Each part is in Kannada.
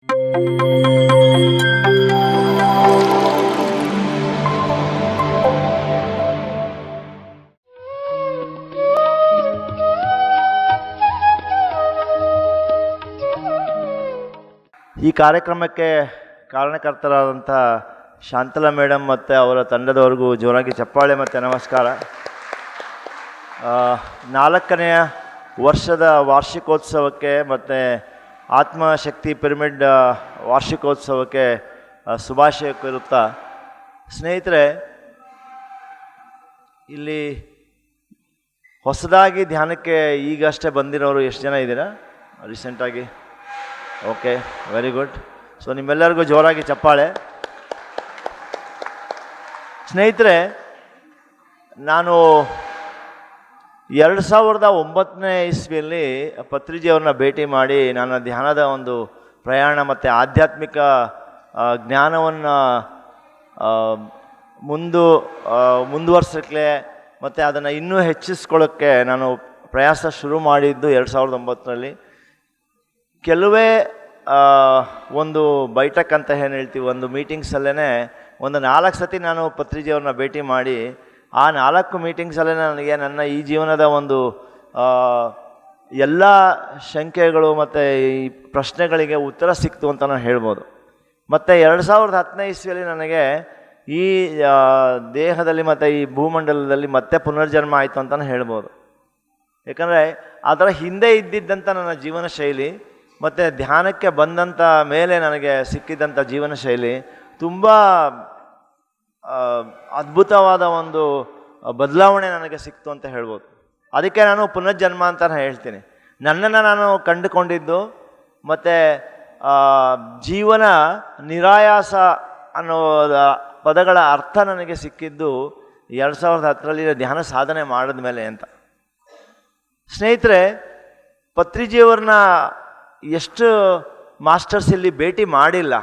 ಈ ಕಾರ್ಯಕ್ರಮಕ್ಕೆ ಕಾರಣಕರ್ತರಾದಂಥ ಶಾಂತಲಾ ಮೇಡಮ್ ಮತ್ತು ಅವರ ತಂಡದವರೆಗೂ ಜೋರಾಗಿ ಚಪ್ಪಾಳೆ ಮತ್ತು ನಮಸ್ಕಾರ. 4ನೇ ವರ್ಷದ ವಾರ್ಷಿಕೋತ್ಸವಕ್ಕೆ ಮತ್ತು ಆತ್ಮಶಕ್ತಿ ಪಿರಮಿಡ್ ವಾರ್ಷಿಕೋತ್ಸವಕ್ಕೆ ಶುಭಾಶಯ ಕೋರುತ್ತಾ, ಸ್ನೇಹಿತರೆ, ಇಲ್ಲಿ ಹೊಸದಾಗಿ ಧ್ಯಾನಕ್ಕೆ ಈಗಷ್ಟೇ ಬಂದಿರೋರು ಎಷ್ಟು ಜನ ಇದ್ದೀರಾ ರೀಸೆಂಟಾಗಿ? Okay, very good. ಸೊ ನಿಮ್ಮೆಲ್ಲರಿಗೂ ಜೋರಾಗಿ ಚಪ್ಪಾಳೆ. ಸ್ನೇಹಿತರೆ, ನಾನು 2009ನೇ ಇಸ್ವಿಯಲ್ಲಿ ಪತ್ರಿಜಿಯವ್ರನ್ನ ಭೇಟಿ ಮಾಡಿ ನನ್ನ ಧ್ಯಾನದ ಒಂದು ಪ್ರಯಾಣ ಮತ್ತು ಆಧ್ಯಾತ್ಮಿಕ ಜ್ಞಾನವನ್ನು ಮುಂದುವರ್ಸಕ್ಕೆ ಮತ್ತು ಅದನ್ನು ಇನ್ನೂ ಹೆಚ್ಚಿಸ್ಕೊಳ್ಳೋಕ್ಕೆ ನಾನು ಪ್ರಯಾಸ ಶುರು ಮಾಡಿದ್ದು 2009ರಲ್ಲಿ. ಕೆಲವೇ ಒಂದು ಬೈಠಕ್ ಅಂತ ಏನು ಹೇಳ್ತೀವಿ, ಒಂದು ಮೀಟಿಂಗ್ಸಲ್ಲೇ ಒಂದು 4 ಸತಿ ನಾನು ಪತ್ರಿಜಿಯವ್ರನ್ನ ಭೇಟಿ ಮಾಡಿ ಆ 4 ಮೀಟಿಂಗ್ಸಲ್ಲೇ ನನಗೆ ನನ್ನ ಈ ಜೀವನದ ಒಂದು ಎಲ್ಲ ಶಂಕೆಗಳು ಮತ್ತು ಈ ಪ್ರಶ್ನೆಗಳಿಗೆ ಉತ್ತರ ಸಿಕ್ತು ಅಂತ ನಾನು ಹೇಳ್ಬೋದು. ಮತ್ತು 2010ನೇ ಇಸ್ವಿಯಲ್ಲಿ ನನಗೆ ಈ ದೇಹದಲ್ಲಿ ಮತ್ತು ಈ ಭೂಮಂಡಲದಲ್ಲಿ ಮತ್ತೆ ಪುನರ್ಜನ್ಮ ಆಯಿತು ಅಂತಲೇ ಹೇಳ್ಬೋದು. ಯಾಕಂದರೆ ಅದರ ಹಿಂದೆ ಇದ್ದಿದ್ದಂಥ ನನ್ನ ಜೀವನ ಶೈಲಿ ಮತ್ತು ಧ್ಯಾನಕ್ಕೆ ಬಂದಂಥ ಮೇಲೆ ನನಗೆ ಸಿಕ್ಕಿದ್ದಂಥ ಜೀವನ ಶೈಲಿ ತುಂಬ ಅದ್ಭುತವಾದ ಒಂದು ಬದಲಾವಣೆ ನನಗೆ ಸಿಕ್ತು ಅಂತ ಹೇಳ್ಬೋದು. ಅದಕ್ಕೆ ನಾನು ಪುನರ್ಜನ್ಮ ಅಂತ ಹೇಳ್ತೀನಿ. ನನ್ನನ್ನು ನಾನು ಕಂಡುಕೊಂಡಿದ್ದು ಮತ್ತು ಜೀವನ ನಿರಾಯಾಸ ಅನ್ನೋ ಪದಗಳ ಅರ್ಥ ನನಗೆ ಸಿಕ್ಕಿದ್ದು 2010ರಲ್ಲಿ ಧ್ಯಾನ ಸಾಧನೆ ಮಾಡಿದ ಮೇಲೆ ಅಂತ. ಸ್ನೇಹಿತರೆ, ಪತ್ರಿಜಿಯವ್ರನ್ನ ಎಷ್ಟು ಮಾಸ್ಟರ್ಸ್ ಇಲ್ಲಿ ಭೇಟಿ ಮಾಡಿಲ್ಲ,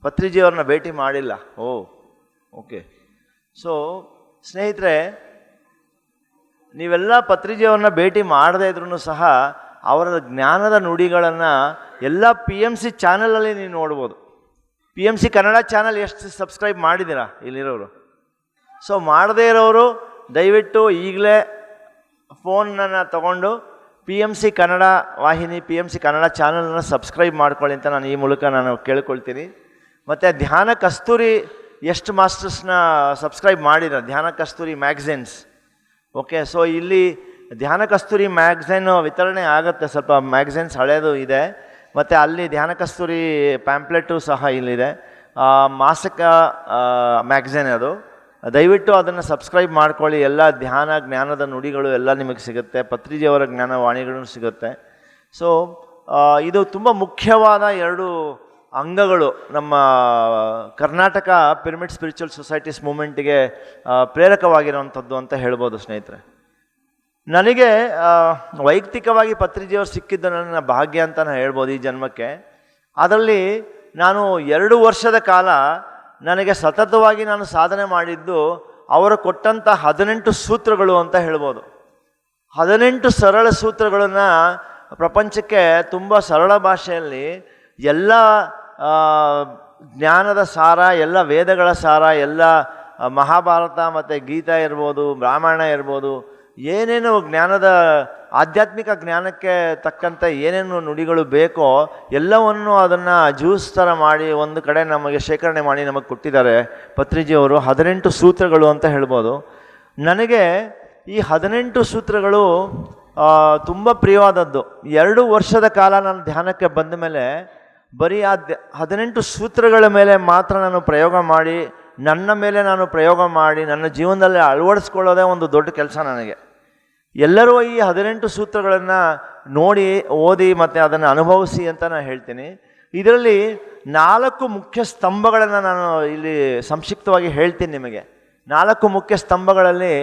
ಪತ್ರಿಜಿಯವ್ರನ್ನ ಭೇಟಿ ಮಾಡಿಲ್ಲ. ಓಕೆ. ಸೊ ಸ್ನೇಹಿತರೆ, ನೀವೆಲ್ಲ ಪತ್ರಿಜಿಯವ್ರನ್ನ ಭೇಟಿ ಮಾಡದೇ ಇದ್ರೂ ಸಹ ಅವರ ಜ್ಞಾನದ ನುಡಿಗಳನ್ನು ಎಲ್ಲ PMC ಚಾನಲಲ್ಲಿ ನೀವು ನೋಡ್ಬೋದು. PMC ಕನ್ನಡ ಚಾನಲ್ ಎಷ್ಟು ಸಬ್ಸ್ಕ್ರೈಬ್ ಮಾಡಿದ್ದೀರಾ ಇಲ್ಲಿರೋರು? ಸೊ ಮಾಡದೇ ಇರೋರು ದಯವಿಟ್ಟು ಈಗಲೇ ಫೋನನ್ನು ತಗೊಂಡು PMC ಕನ್ನಡ ವಾಹಿನಿ, PMC ಕನ್ನಡ ಚಾನಲನ್ನು ಸಬ್ಸ್ಕ್ರೈಬ್ ಮಾಡ್ಕೊಳ್ಳಿ ಅಂತ ನಾನು ಈ ಮೂಲಕ ನಾನು ಕೇಳ್ಕೊಳ್ತೀನಿ. ಮತ್ತು ಧ್ಯಾನ ಕಸ್ತೂರಿ ಎಷ್ಟು ಮಾಸ್ಟರ್ಸ್ನ ಸಬ್ಸ್ಕ್ರೈಬ್ ಮಾಡಿದ್ದಾರೆ, ಧ್ಯಾನ ಕಸ್ತೂರಿ ಮ್ಯಾಗ್ಝಿನ್ಸ್. ಓಕೆ, ಸೊ ಇಲ್ಲಿ ಧ್ಯಾನ ಕಸ್ತೂರಿ ಮ್ಯಾಗ್ಝಿನ್ ವಿತರಣೆ ಆಗುತ್ತೆ, ಸ್ವಲ್ಪ ಮ್ಯಾಗ್ಝಿನ್ಸ್ ಹಳೇದು ಇದೆ. ಮತ್ತು ಅಲ್ಲಿ ಧ್ಯಾನ ಕಸ್ತೂರಿ ಪ್ಯಾಂಪ್ಲೆಟು ಸಹ ಇಲ್ಲಿದೆ, ಮಾಸಿಕ ಮ್ಯಾಗ್ಝಿನ್ ಅದು. ದಯವಿಟ್ಟು ಅದನ್ನು ಸಬ್ಸ್ಕ್ರೈಬ್ ಮಾಡ್ಕೊಳ್ಳಿ. ಎಲ್ಲ ಧ್ಯಾನ ಜ್ಞಾನದ ನುಡಿಗಳು ಎಲ್ಲ ನಿಮಗೆ ಸಿಗುತ್ತೆ, ಪತ್ರಿಜಿಯವರ ಜ್ಞಾನವಾಣಿಗಳು ಸಿಗುತ್ತೆ. ಸೊ ಇದು ತುಂಬ ಮುಖ್ಯವಾದ 2 ಅಂಗಗಳು ನಮ್ಮ ಕರ್ನಾಟಕ ಪಿರಮಿಡ್ ಸ್ಪಿರಿಚುವಲ್ ಸೊಸೈಟೀಸ್ ಮೂಮೆಂಟಿಗೆ ಪ್ರೇರಕವಾಗಿರುವಂಥದ್ದು ಅಂತ ಹೇಳ್ಬೋದು. ಸ್ನೇಹಿತರೆ, ನನಗೆ ವೈಯಕ್ತಿಕವಾಗಿ ಪತ್ರಿಜಿಯವರು ಸಿಕ್ಕಿದ್ದು ನನ್ನ ಭಾಗ್ಯ ಅಂತ ನಾನು ಹೇಳ್ಬೋದು ಈ ಜನ್ಮಕ್ಕೆ. ಅದರಲ್ಲಿ ನಾನು 2 ವರ್ಷದ ಕಾಲ ನನಗೆ ಸತತವಾಗಿ ನಾನು ಸಾಧನೆ ಮಾಡಿದ್ದು ಅವರು ಕೊಟ್ಟಂಥ 18 ಸೂತ್ರಗಳು ಅಂತ ಹೇಳ್ಬೋದು. 18 ಸರಳ ಸೂತ್ರಗಳನ್ನು ಪ್ರಪಂಚಕ್ಕೆ ತುಂಬ ಸರಳ ಭಾಷೆಯಲ್ಲಿ ಎಲ್ಲ ಜ್ಞಾನದ ಸಾರ, ಎಲ್ಲ ವೇದಗಳ ಸಾರ, ಎಲ್ಲ ಮಹಾಭಾರತ ಮತ್ತು ಗೀತಾ ಇರ್ಬೋದು, ರಾಮಾಯಣ ಇರ್ಬೋದು, ಏನೇನು ಜ್ಞಾನದ ಆಧ್ಯಾತ್ಮಿಕ ಜ್ಞಾನಕ್ಕೆ ತಕ್ಕಂಥ ಏನೇನು ನುಡಿಗಳು ಬೇಕೋ ಎಲ್ಲವನ್ನು ಅದನ್ನು ಜ್ಯೂಸ್ ಥರ ಮಾಡಿ ಒಂದು ಕಡೆ ನಮಗೆ ಶೇಖರಣೆ ಮಾಡಿ ನಮಗೆ ಕೊಟ್ಟಿದ್ದಾರೆ ಪತ್ರಿಜಿಯವರು. 18 ಸೂತ್ರಗಳು ಅಂತ ಹೇಳ್ಬೋದು. ನನಗೆ ಈ 18 ಸೂತ್ರಗಳು ತುಂಬ ಪ್ರಿಯವಾದದ್ದು. 2 ವರ್ಷದ ಕಾಲ ನಾನು ಧ್ಯಾನಕ್ಕೆ ಬಂದ ಮೇಲೆ ಬರೀ ಆ 18 ಸೂತ್ರಗಳ ಮೇಲೆ ಮಾತ್ರ ನಾನು ಪ್ರಯೋಗ ಮಾಡಿ, ನನ್ನ ಮೇಲೆ ನಾನು ಪ್ರಯೋಗ ಮಾಡಿ ನನ್ನ ಜೀವನದಲ್ಲಿ ಅಳವಡಿಸ್ಕೊಳ್ಳೋದೇ ಒಂದು ದೊಡ್ಡ ಕೆಲಸ ನನಗೆ. ಎಲ್ಲರೂ ಈ 18 ಸೂತ್ರಗಳನ್ನು ನೋಡಿ, ಓದಿ ಮತ್ತು ಅದನ್ನು ಅನುಭವಿಸಿ ಅಂತ ನಾನು ಹೇಳ್ತೀನಿ. ಇದರಲ್ಲಿ 4 ಮುಖ್ಯ ಸ್ತಂಭಗಳನ್ನು ನಾನು ಇಲ್ಲಿ ಸಂಕ್ಷಿಪ್ತವಾಗಿ ಹೇಳ್ತೀನಿ ನಿಮಗೆ. 4 ಮುಖ್ಯ ಸ್ತಂಭಗಳಲ್ಲಿ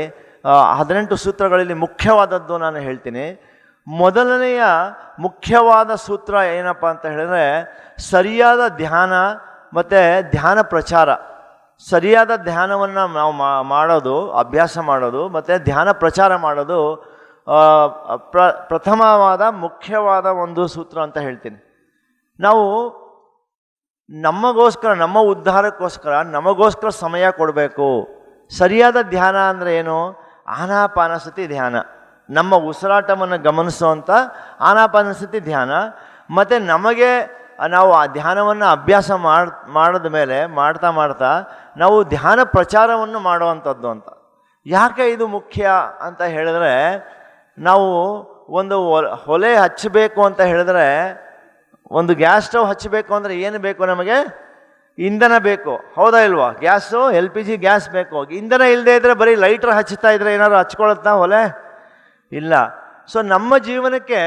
18 ಸೂತ್ರಗಳಲ್ಲಿ ಮುಖ್ಯವಾದದ್ದು ನಾನು ಹೇಳ್ತೀನಿ. ಮೊದಲನೆಯ ಮುಖ್ಯವಾದ ಸೂತ್ರ ಏನಪ್ಪ ಅಂತ ಹೇಳಿದ್ರೆ, ಸರಿಯಾದ ಧ್ಯಾನ ಮತ್ತು ಧ್ಯಾನ ಪ್ರಚಾರ. ಸರಿಯಾದ ಧ್ಯಾನವನ್ನು ನಾವು ಮಾಡೋದು, ಅಭ್ಯಾಸ ಮಾಡೋದು ಮತ್ತು ಧ್ಯಾನ ಪ್ರಚಾರ ಮಾಡೋದು ಪ್ರಥಮವಾದ ಮುಖ್ಯವಾದ ಒಂದು ಸೂತ್ರ ಅಂತ ಹೇಳ್ತೀನಿ. ನಾವು ನಮಗೋಸ್ಕರ, ನಮ್ಮ ಉದ್ಧಾರಕ್ಕೋಸ್ಕರ ನಮಗೋಸ್ಕರ ಸಮಯ ಕೊಡಬೇಕು. ಸರಿಯಾದ ಧ್ಯಾನ ಅಂದರೆ ಏನು? ಆನಾಪಾನಸತಿ ಧ್ಯಾನ, ನಮ್ಮ ಉಸಿರಾಟವನ್ನು ಗಮನಿಸುವಂಥ ಆನಾಪಾನಸತಿ ಧ್ಯಾನ. ಮತ್ತು ನಮಗೆ ನಾವು ಆ ಧ್ಯಾನವನ್ನು ಅಭ್ಯಾಸ ಮಾಡಿದ ಮೇಲೆ ಮಾಡ್ತಾ ನಾವು ಧ್ಯಾನ ಪ್ರಚಾರವನ್ನು ಮಾಡುವಂಥದ್ದು ಅಂತ. ಯಾಕೆ ಇದು ಮುಖ್ಯ ಅಂತ ಹೇಳಿದ್ರೆ, ನಾವು ಒಂದು ಒಲೆ ಹಚ್ಚಬೇಕು ಅಂತ ಹೇಳಿದ್ರೆ, ಒಂದು ಗ್ಯಾಸ್ ಸ್ಟವ್ ಹಚ್ಚಬೇಕು ಅಂದರೆ ಏನು ಬೇಕು? ನಮಗೆ ಇಂಧನ ಬೇಕು, ಹೌದಾ ಇಲ್ವಾ? ಗ್ಯಾಸು LPG ಗ್ಯಾಸ್ ಬೇಕು. ಇಂಧನ ಇಲ್ಲದೆ ಇದ್ದರೆ ಬರೀ ಲೈಟ್ರ್ ಹಚ್ಚುತ್ತಾ ಇದ್ರೆ ಏನಾದ್ರು ಹಚ್ಕೊಳತ್ತಾ ಒಲೆ? ಇಲ್ಲ. ಸೊ ನಮ್ಮ ಜೀವನಕ್ಕೆ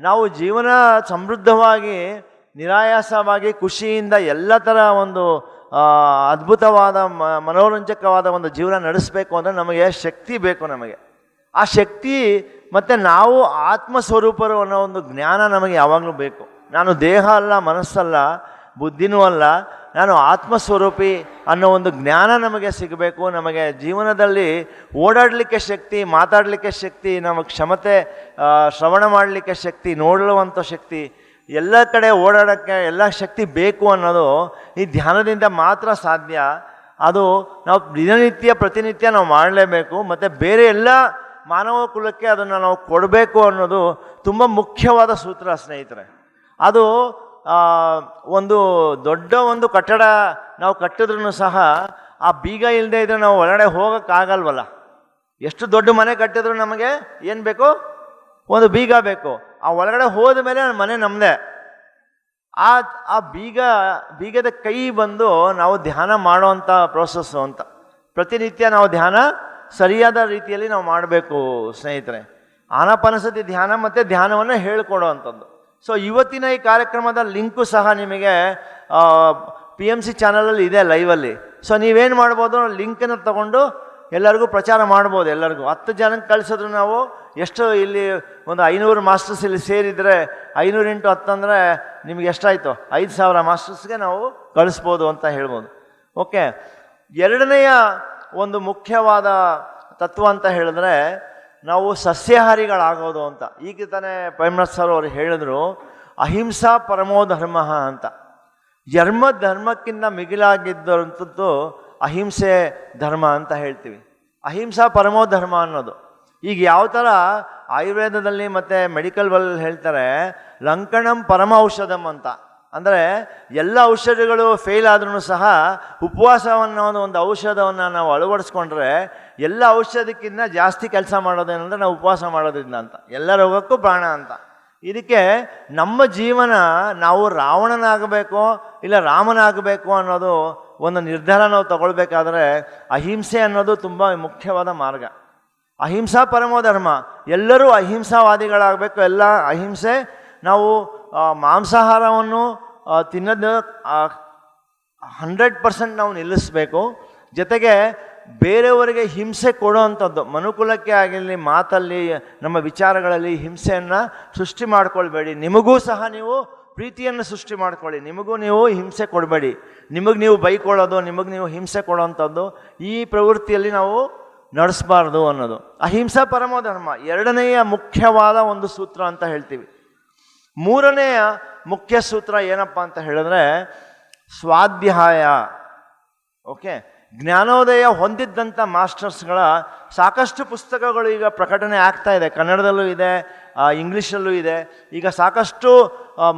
ನಾವು ಜೀವನ ಸಮೃದ್ಧವಾಗಿ, ನಿರಾಯಾಸವಾಗಿ, ಖುಷಿಯಿಂದ ಎಲ್ಲ ಥರ ಒಂದು ಅದ್ಭುತವಾದ ಮನೋರಂಜಕವಾದ ಒಂದು ಜೀವನ ನಡೆಸಬೇಕು ಅಂದರೆ ನಮಗೆ ಶಕ್ತಿ ಬೇಕು. ನಮಗೆ ಆ ಶಕ್ತಿ ಮತ್ತು ನಾವು ಆತ್ಮಸ್ವರೂಪರು ಅನ್ನೋ ಒಂದು ಜ್ಞಾನ ನಮಗೆ ಯಾವಾಗಲೂ ಬೇಕು. ನಾನು ದೇಹ ಅಲ್ಲ, ಮನಸ್ಸಲ್ಲ, ಬುದ್ಧಿನೂ ಅಲ್ಲ, ನಾನು ಆತ್ಮಸ್ವರೂಪಿ ಅನ್ನೋ ಒಂದು ಜ್ಞಾನ ನಮಗೆ ಸಿಗಬೇಕು. ನಮಗೆ ಜೀವನದಲ್ಲಿ ಓಡಾಡಲಿಕ್ಕೆ ಶಕ್ತಿ, ಮಾತಾಡಲಿಕ್ಕೆ ಶಕ್ತಿ, ನಮಗೆ ಕ್ಷಮತೆ, ಶ್ರವಣ ಮಾಡಲಿಕ್ಕೆ ಶಕ್ತಿ, ನೋಡುವಂಥ ಶಕ್ತಿ, ಎಲ್ಲ ಕಡೆ ಓಡಾಡೋಕ್ಕೆ ಎಲ್ಲ ಶಕ್ತಿ ಬೇಕು ಅನ್ನೋದು ಈ ಧ್ಯಾನದಿಂದ ಮಾತ್ರ ಸಾಧ್ಯ. ಅದು ನಾವು ಪ್ರತಿನಿತ್ಯ ನಾವು ಮಾಡಲೇಬೇಕು. ಮತ್ತು ಬೇರೆ ಎಲ್ಲ ಮಾನವ ಕುಲಕ್ಕೆ ಅದನ್ನು ನಾವು ಕೊಡಬೇಕು ಅನ್ನೋದು ತುಂಬ ಮುಖ್ಯವಾದ ಸೂತ್ರ ಸ್ನೇಹಿತರೆ. ಅದು ಒಂದು ದೊಡ್ಡ ಒಂದು ಕಟ್ಟಡ ನಾವು ಕಟ್ಟಿದ್ರೂ ಸಹ ಆ ಬೀಗ ಇಲ್ಲದೆ ಇದ್ದರೆ ನಾವು ಒಳಗಡೆ ಹೋಗೋಕ್ಕಾಗಲ್ವಲ್ಲ. ಎಷ್ಟು ದೊಡ್ಡ ಮನೆ ಕಟ್ಟಿದ್ರು ನಮಗೆ ಏನು ಬೇಕು? ಒಂದು ಬೀಗ ಬೇಕು. ಆ ಒಳಗಡೆ ಹೋದ ಮೇಲೆ ಮನೆ ನಮ್ಮದೇ. ಆ ಬೀಗದ ಕೈ ಬಂದು ನಾವು ಧ್ಯಾನ ಮಾಡೋವಂಥ ಪ್ರೋಸೆಸ್ಸು ಅಂತ. ಪ್ರತಿನಿತ್ಯ ನಾವು ಧ್ಯಾನ ಸರಿಯಾದ ರೀತಿಯಲ್ಲಿ ನಾವು ಮಾಡಬೇಕು ಸ್ನೇಹಿತರೆ. ಆನಾಪಾನಸತಿ ಧ್ಯಾನ ಮತ್ತು ಧ್ಯಾನವನ್ನು ಹೇಳಿಕೊಡುವಂಥದ್ದು. ಸೊ ಇವತ್ತಿನ ಈ ಕಾರ್ಯಕ್ರಮದ ಲಿಂಕು ಸಹ ನಿಮಗೆ PMC ಚಾನಲಲ್ಲಿ ಇದೆ, ಲೈವಲ್ಲಿ. ಸೊ ನೀವೇನು ಮಾಡ್ಬೋದು? ಲಿಂಕನ್ನು ತಗೊಂಡು ಎಲ್ಲರಿಗೂ ಪ್ರಚಾರ ಮಾಡ್ಬೋದು. ಎಲ್ಲರಿಗೂ 10 ಜನಕ್ಕೆ ಕಳಿಸಿದ್ರು ನಾವು ಎಷ್ಟು, ಇಲ್ಲಿ ಒಂದು 500 ಮಾಸ್ಟರ್ಸ್ ಇಲ್ಲಿ ಸೇರಿದರೆ 500 × 10 ಅಂದರೆ ನಿಮ್ಗೆ ಎಷ್ಟಾಯಿತು? 5000 ಮಾಸ್ಟರ್ಸ್ಗೆ ನಾವು ಕಳಿಸ್ಬೋದು ಅಂತ ಹೇಳ್ಬೋದು. ಓಕೆ, ಎರಡನೆಯ ಒಂದು ಮುಖ್ಯವಾದ ತತ್ವ ಅಂತ ಹೇಳಿದ್ರೆ ನಾವು ಸಸ್ಯಾಹಾರಿಗಳಾಗೋದು ಅಂತ. ಈಗ ತಾನೇ ಪೈಮ್ನಾಥ್ ಸರ್ ಅವರು ಹೇಳಿದ್ರು, ಅಹಿಂಸಾ ಪರಮೋ ಧರ್ಮ ಅಂತ. ಧರ್ಮಕ್ಕಿಂತ ಮಿಗಿಲಾಗಿದ್ದಂಥದ್ದು ಅಹಿಂಸೆ ಧರ್ಮ ಅಂತ ಹೇಳ್ತೀವಿ. ಅಹಿಂಸಾ ಪರಮೋ ಧರ್ಮ ಅನ್ನೋದು. ಈಗ ಯಾವ ಥರ ಆಯುರ್ವೇದದಲ್ಲಿ ಮತ್ತು ಮೆಡಿಕಲ್ಗಳಲ್ಲಿ ಹೇಳ್ತಾರೆ, ಲಂಕಣಂ ಪರಮ ಔಷಧಂ ಅಂತ. ಅಂದರೆ ಎಲ್ಲ ಔಷಧಿಗಳು ಫೇಲ್ ಆದ್ರೂ ಸಹ ಉಪವಾಸವನ್ನು ಒಂದು ಔಷಧವನ್ನು ನಾವು ಅಳವಡಿಸ್ಕೊಂಡ್ರೆ ಎಲ್ಲ ಔಷಧಕ್ಕಿಂತ ಜಾಸ್ತಿ ಕೆಲಸ ಮಾಡೋದೇನೆಂದರೆ ನಾವು ಉಪವಾಸ ಮಾಡೋದ್ರಿಂದ ಅಂತ. ಎಲ್ಲ ರೋಗಕ್ಕೂ ಪ್ರಾಣ ಅಂತ. ಇದಕ್ಕೆ ನಮ್ಮ ಜೀವನ ನಾವು ರಾವಣನಾಗಬೇಕು ಇಲ್ಲ ರಾಮನಾಗಬೇಕು ಅನ್ನೋದು ಒಂದು ನಿರ್ಧಾರ ನಾವು ತಗೊಳ್ಬೇಕಾದ್ರೆ ಅಹಿಂಸೆ ಅನ್ನೋದು ತುಂಬ ಮುಖ್ಯವಾದ ಮಾರ್ಗ. ಅಹಿಂಸಾ ಪರಮೋ ಧರ್ಮ. ಎಲ್ಲರೂ ಅಹಿಂಸಾವಾದಿಗಳಾಗಬೇಕು. ಎಲ್ಲ ಅಹಿಂಸೆ. ನಾವು ಮಾಂಸಾಹಾರವನ್ನು ತಿನ್ನೋದು 100% ನಾವು ನಿಲ್ಲಿಸಬೇಕು. ಜೊತೆಗೆ ಬೇರೆಯವರಿಗೆ ಹಿಂಸೆ ಕೊಡುವಂಥದ್ದು, ಮನುಕುಲಕ್ಕೆ ಆಗಿರಲಿ, ಮಾತಲ್ಲಿ, ನಮ್ಮ ವಿಚಾರಗಳಲ್ಲಿ ಹಿಂಸೆಯನ್ನು ಸೃಷ್ಟಿ ಮಾಡ್ಕೊಳ್ಬೇಡಿ. ನಿಮಗೂ ಸಹ ನೀವು ಪ್ರೀತಿಯನ್ನು ಸೃಷ್ಟಿ ಮಾಡ್ಕೊಳ್ಳಿ. ನಿಮಗೂ ನೀವು ಹಿಂಸೆ ಕೊಡಬೇಡಿ. ನಿಮಗೆ ನೀವು ಬೈಕೊಳ್ಳೋದು, ನಿಮಗೆ ನೀವು ಹಿಂಸೆ ಕೊಡೋವಂಥದ್ದು ಈ ಪ್ರವೃತ್ತಿಯಲ್ಲಿ ನಾವು ನಡೆಸಬಾರ್ದು ಅನ್ನೋದು ಅಹಿಂಸಾ ಪರಮೋ ಧರ್ಮ. ಎರಡನೆಯ ಮುಖ್ಯವಾದ ಒಂದು ಸೂತ್ರ ಅಂತ ಹೇಳ್ತೀವಿ. ಮೂರನೆಯ ಮುಖ್ಯ ಸೂತ್ರ ಏನಪ್ಪ ಅಂತ ಹೇಳಿದ್ರೆ ಸ್ವಾಧ್ಯಾಯ. ಓಕೆ, ಜ್ಞಾನೋದಯ ಹೊಂದಿದ್ದಂಥ ಮಾಸ್ಟರ್ಸ್ಗಳ ಸಾಕಷ್ಟು ಪುಸ್ತಕಗಳು ಈಗ ಪ್ರಕಟಣೆ ಆಗ್ತಾ ಇದೆ. ಕನ್ನಡದಲ್ಲೂ ಇದೆ, ಇಂಗ್ಲೀಷಲ್ಲೂ ಇದೆ. ಈಗ ಸಾಕಷ್ಟು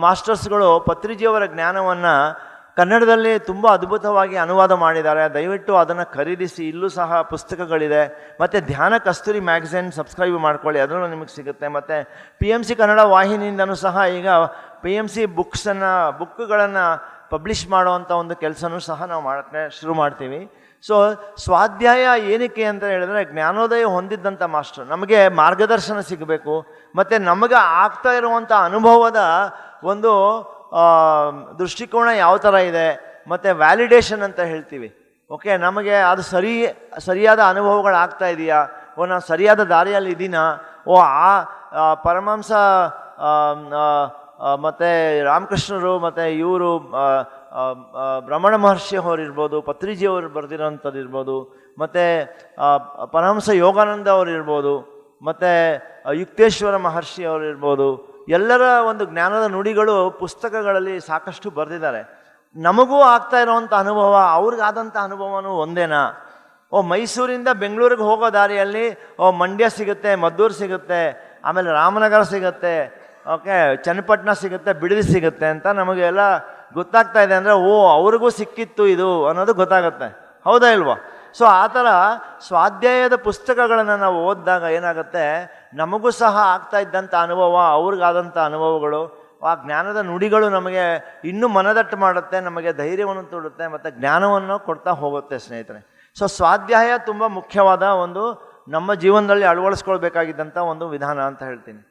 ಮಾಸ್ಟರ್ಸ್ಗಳು ಪತ್ರಿಜಿಯವರ ಜ್ಞಾನವನ್ನು ಕನ್ನಡದಲ್ಲಿ ತುಂಬ ಅದ್ಭುತವಾಗಿ ಅನುವಾದ ಮಾಡಿದ್ದಾರೆ. ದಯವಿಟ್ಟು ಅದನ್ನು ಖರೀದಿಸಿ. ಇಲ್ಲೂ ಸಹ ಪುಸ್ತಕಗಳಿದೆ. ಮತ್ತು ಧ್ಯಾನ ಕಸ್ತೂರಿ ಮ್ಯಾಗಝೈನ್ ಸಬ್ಸ್ಕ್ರೈಬ್ ಮಾಡ್ಕೊಳ್ಳಿ, ಅದರಲ್ಲೂ ನಿಮಗೆ ಸಿಗುತ್ತೆ. ಮತ್ತು PMC ಕನ್ನಡ ವಾಹಿನಿಯಿಂದನೂ ಸಹ ಈಗ PMC ಬುಕ್ಗಳನ್ನು ಪಬ್ಲಿಷ್ ಮಾಡುವಂಥ ಒಂದು ಕೆಲಸನೂ ಸಹ ನಾವು ಮಾಡೋಕ್ಕೆ ಶುರು ಮಾಡ್ತೀವಿ. ಸೊ ಸ್ವಾಧ್ಯಾಯ ಏನಕ್ಕೆ ಅಂತ ಹೇಳಿದ್ರೆ, ಜ್ಞಾನೋದಯ ಹೊಂದಿದ್ದಂಥ ಮಾಸ್ಟರ್ ನಮಗೆ ಮಾರ್ಗದರ್ಶನ ಸಿಗಬೇಕು. ಮತ್ತು ನಮಗೆ ಆಗ್ತಾ ಇರುವಂಥ ಅನುಭವದ ಒಂದು ದೃಷ್ಟಿಕೋನ ಯಾವ ಥರ ಇದೆ, ಮತ್ತು ವ್ಯಾಲಿಡೇಷನ್ ಅಂತ ಹೇಳ್ತೀವಿ. ಓಕೆ, ನಮಗೆ ಅದು ಸರಿಯಾದ ಅನುಭವಗಳಾಗ್ತಾ ಇದೆಯಾ, ನಾನು ಸರಿಯಾದ ದಾರಿಯಲ್ಲಿ ಇದ್ದೀನಾ, ಪರಮಹಂಸ ಮತ್ತು ರಾಮಕೃಷ್ಣರು ಮತ್ತು ಇವರು ರಮಣ ಮಹರ್ಷಿ ಅವರು ಇರ್ಬೋದು, ಪತ್ರಿಜಿಯವರು ಬರೆದಿರೋಂಥದ್ದು ಇರ್ಬೋದು, ಮತ್ತು ಪರಮಹಂಸ ಯೋಗಾನಂದ ಅವರು ಇರ್ಬೋದು, ಮತ್ತು ಯುಕ್ತೇಶ್ವರ ಮಹರ್ಷಿ ಅವರು ಇರ್ಬೋದು, ಎಲ್ಲರ ಒಂದು ಜ್ಞಾನದ ನುಡಿಗಳು ಪುಸ್ತಕಗಳಲ್ಲಿ ಸಾಕಷ್ಟು ಬರೆದಿದ್ದಾರೆ. ನಮಗೂ ಆಗ್ತಾ ಇರೋವಂಥ ಅನುಭವ ಅವ್ರಿಗಾದಂಥ ಅನುಭವನೂ ಒಂದೇನಾ? ಮೈಸೂರಿಂದ ಬೆಂಗಳೂರಿಗೆ ಹೋಗೋ ದಾರಿಯಲ್ಲಿ ಮಂಡ್ಯ ಸಿಗುತ್ತೆ, ಮದ್ದೂರು ಸಿಗುತ್ತೆ, ಆಮೇಲೆ ರಾಮನಗರ ಸಿಗುತ್ತೆ, ಚನ್ನಪಟ್ಟಣ ಸಿಗುತ್ತೆ, ಬಿಡದಿ ಸಿಗುತ್ತೆ ಅಂತ ನಮಗೆಲ್ಲ ಗೊತ್ತಾಗ್ತಾ ಇದೆ ಅಂದರೆ ಅವ್ರಿಗೂ ಸಿಕ್ಕಿತ್ತು ಇದು ಅನ್ನೋದು ಗೊತ್ತಾಗುತ್ತೆ. ಹೌದಾ ಇಲ್ವಾ? ಸೊ ಆ ಥರ ಸ್ವಾಧ್ಯಾಯದ ಪುಸ್ತಕಗಳನ್ನು ನಾವು ಓದಿದಾಗ ಏನಾಗುತ್ತೆ, ನಮಗೂ ಸಹ ಆಗ್ತಾ ಇದ್ದಂಥ ಅನುಭವ ಅವ್ರಿಗಾದಂಥ ಅನುಭವಗಳು, ಆ ಜ್ಞಾನದ ನುಡಿಗಳು ನಮಗೆ ಇನ್ನೂ ಮನದಟ್ಟು ಮಾಡುತ್ತೆ, ನಮಗೆ ಧೈರ್ಯವನ್ನು ತೊಡುತ್ತೆ ಮತ್ತು ಜ್ಞಾನವನ್ನು ಕೊಡ್ತಾ ಹೋಗುತ್ತೆ ಸ್ನೇಹಿತರೆ. ಸೊ ಸ್ವಾಧ್ಯಾಯ ತುಂಬ ಮುಖ್ಯವಾದ ಒಂದು ನಮ್ಮ ಜೀವನದಲ್ಲಿ ಅಳವಡಿಸ್ಕೊಳ್ಬೇಕಾಗಿದ್ದಂಥ ಒಂದು ವಿಧಾನ ಅಂತ ಹೇಳ್ತೀನಿ.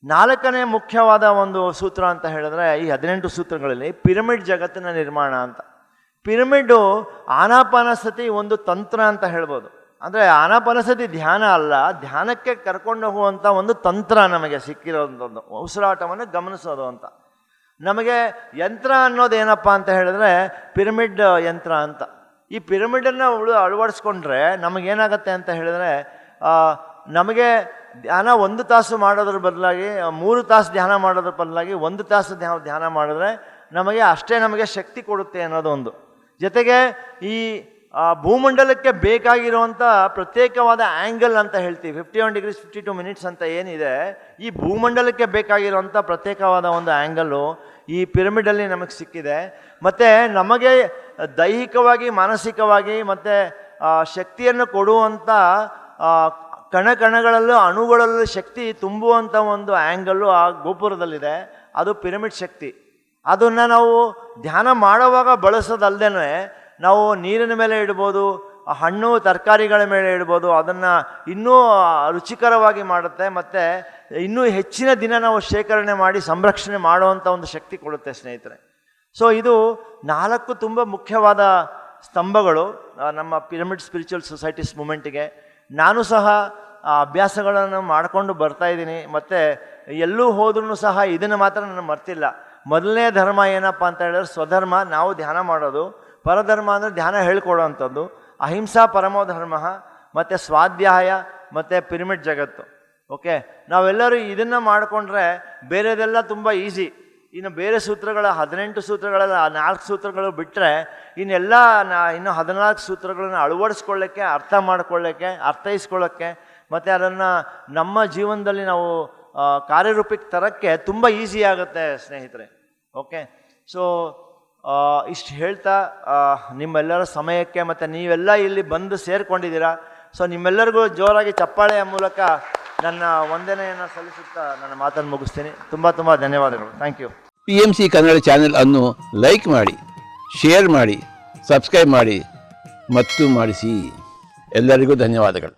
4ನೇ ಮುಖ್ಯವಾದ ಒಂದು ಸೂತ್ರ ಅಂತ ಹೇಳಿದ್ರೆ, ಈ 18 ಸೂತ್ರಗಳಲ್ಲಿ ಪಿರಮಿಡ್ ಜಗತ್ತಿನ ನಿರ್ಮಾಣ ಅಂತ. ಪಿರಮಿಡ್ಡು ಆನಾಪಾನಸತಿ ಒಂದು ತಂತ್ರ ಅಂತ ಹೇಳ್ಬೋದು. ಅಂದರೆ ಆನಾಪಾನಸತಿ ಧ್ಯಾನ ಅಲ್ಲ, ಧ್ಯಾನಕ್ಕೆ ಕರ್ಕೊಂಡು ಹೋಗುವಂಥ ಒಂದು ತಂತ್ರ ನಮಗೆ ಸಿಕ್ಕಿರೋಂಥದ್ದು, ಉಸಿರಾಟವನ್ನು ಗಮನಿಸೋದು ಅಂತ. ನಮಗೆ ಯಂತ್ರ ಅನ್ನೋದೇನಪ್ಪ ಅಂತ ಹೇಳಿದ್ರೆ ಪಿರಮಿಡ್ ಯಂತ್ರ ಅಂತ. ಈ ಪಿರಮಿಡನ್ನು ಅಳವಡಿಸ್ಕೊಂಡ್ರೆ ನಮಗೇನಾಗತ್ತೆ ಅಂತ ಹೇಳಿದ್ರೆ, ನಮಗೆ ಧ್ಯಾನ 1 ತಾಸು ಮಾಡೋದ್ರ ಬದಲಾಗಿ 3 ತಾಸು ಧ್ಯಾನ ಮಾಡೋದ್ರ ಬದಲಾಗಿ 1 ತಾಸು ಧ್ಯಾನ ಮಾಡಿದ್ರೆ ನಮಗೆ ಶಕ್ತಿ ಕೊಡುತ್ತೆ ಅನ್ನೋದು ಒಂದು. ಜೊತೆಗೆ ಈ ಭೂಮಂಡಲಕ್ಕೆ ಬೇಕಾಗಿರುವಂಥ ಪ್ರತ್ಯೇಕವಾದ ಆ್ಯಂಗಲ್ ಅಂತ ಹೇಳ್ತೀವಿ, 51 ಡಿಗ್ರೀಸ್ 52 ಮಿನಿಟ್ಸ್ ಅಂತ ಏನಿದೆ, ಈ ಭೂಮಂಡಲಕ್ಕೆ ಬೇಕಾಗಿರುವಂಥ ಪ್ರತ್ಯೇಕವಾದ ಒಂದು ಆ್ಯಂಗಲ್ಲು ಈ ಪಿರಮಿಡಲ್ಲಿ ನಮಗೆ ಸಿಕ್ಕಿದೆ. ಮತ್ತು ನಮಗೆ ದೈಹಿಕವಾಗಿ, ಮಾನಸಿಕವಾಗಿ ಮತ್ತು ಶಕ್ತಿಯನ್ನು ಕೊಡುವಂಥ ಕಣಗಳಲ್ಲೂ ಅಣುಗಳಲ್ಲೂ ಶಕ್ತಿ ತುಂಬುವಂಥ ಒಂದು ಆ್ಯಂಗಲ್ಲು ಆ ಗೋಪುರದಲ್ಲಿದೆ. ಅದು ಪಿರಮಿಡ್ ಶಕ್ತಿ. ಅದನ್ನು ನಾವು ಧ್ಯಾನ ಮಾಡುವಾಗ ಬಳಸೋದಲ್ಲದೆ ನಾವು ನೀರಿನ ಮೇಲೆ ಇಡ್ಬೋದು, ಹಣ್ಣು ತರಕಾರಿಗಳ ಮೇಲೆ ಇಡ್ಬೋದು. ಅದನ್ನು ಇನ್ನೂ ರುಚಿಕರವಾಗಿ ಮಾಡುತ್ತೆ ಮತ್ತು ಇನ್ನೂ ಹೆಚ್ಚಿನ ದಿನ ನಾವು ಶೇಖರಣೆ ಮಾಡಿ ಸಂರಕ್ಷಣೆ ಮಾಡುವಂಥ ಒಂದು ಶಕ್ತಿ ಕೊಡುತ್ತೆ ಸ್ನೇಹಿತರೆ. ಸೊ ಇದು 4 ತುಂಬ ಮುಖ್ಯವಾದ ಸ್ತಂಭಗಳು ನಮ್ಮ ಪಿರಮಿಡ್ ಸ್ಪಿರಿಚುವಲ್ ಸೊಸೈಟೀಸ್ ಮೂಮೆಂಟಿಗೆ. ನಾನು ಸಹ ಅಭ್ಯಾಸಗಳನ್ನು ಮಾಡಿಕೊಂಡು ಬರ್ತಾಯಿದ್ದೀನಿ ಮತ್ತು ಎಲ್ಲೂ ಹೋದ್ರೂ ಸಹ ಇದನ್ನು ಮಾತ್ರ ನಾನು ಮರ್ತಿಲ್ಲ. ಮೊದಲನೇ ಧರ್ಮ ಏನಪ್ಪ ಅಂತ ಹೇಳಿದ್ರೆ ಸ್ವಧರ್ಮ, ನಾವು ಧ್ಯಾನ ಮಾಡೋದು. ಪರಧರ್ಮ ಅಂದರೆ ಧ್ಯಾನ ಹೇಳ್ಕೊಡೋವಂಥದ್ದು. ಅಹಿಂಸಾ ಪರಮೋ ಧರ್ಮ, ಮತ್ತು ಸ್ವಾಧ್ಯಾಯ ಮತ್ತು ಪಿರಮಿಡ್ ಜಗತ್ತು. ಓಕೆ, ನಾವೆಲ್ಲರೂ ಇದನ್ನು ಮಾಡಿಕೊಂಡ್ರೆ ಬೇರೆದೆಲ್ಲ ತುಂಬ ಈಸಿ. ಇನ್ನು ಬೇರೆ ಸೂತ್ರಗಳ 18 ಸೂತ್ರಗಳಲ್ಲಿ 4 ಸೂತ್ರಗಳು ಬಿಟ್ಟರೆ ಇನ್ನೆಲ್ಲ ಇನ್ನು 14 ಸೂತ್ರಗಳನ್ನು ಅಳವಡಿಸ್ಕೊಳ್ಳೋಕ್ಕೆ, ಅರ್ಥ ಮಾಡ್ಕೊಳ್ಳೋಕ್ಕೆ, ಅರ್ಥೈಸ್ಕೊಳ್ಳೋಕ್ಕೆ ಮತ್ತು ಅದನ್ನು ನಮ್ಮ ಜೀವನದಲ್ಲಿ ನಾವು ಕಾರ್ಯರೂಪಕ್ಕೆ ತರೋಕ್ಕೆ ತುಂಬ ಈಸಿ ಆಗುತ್ತೆ ಸ್ನೇಹಿತರೆ. ಓಕೆ, ಸೊ ಇಷ್ಟು ಹೇಳ್ತಾ ನಿಮ್ಮೆಲ್ಲರ ಸಮಯಕ್ಕೆ ಮತ್ತು ನೀವೆಲ್ಲ ಇಲ್ಲಿ ಬಂದು ಸೇರಿಕೊಂಡಿದ್ದೀರಾ. ಸೊ ನಿಮ್ಮೆಲ್ಲರಿಗೂ ಜೋರಾಗಿ ಚಪ್ಪಾಳೆಯ ಮೂಲಕ ನನ್ನ ವಂದನೆಯನ್ನು ಸಲ್ಲಿಸುತ್ತಾ ನನ್ನ ಮಾತನ್ನು ಮುಗಿಸ್ತೀನಿ. ತುಂಬ ತುಂಬ ಧನ್ಯವಾದಗಳು. Thank you. PMC Kannada channel ಅನ್ನು ಲೈಕ್ ಮಾಡಿ, ಶೇರ್ ಮಾಡಿ, ಸಬ್ಸ್ಕ್ರೈಬ್ ಮಾಡಿ ಮತ್ತು ಮಾಡಿಸಿ. ಎಲ್ಲರಿಗೂ ಧನ್ಯವಾದಗಳು.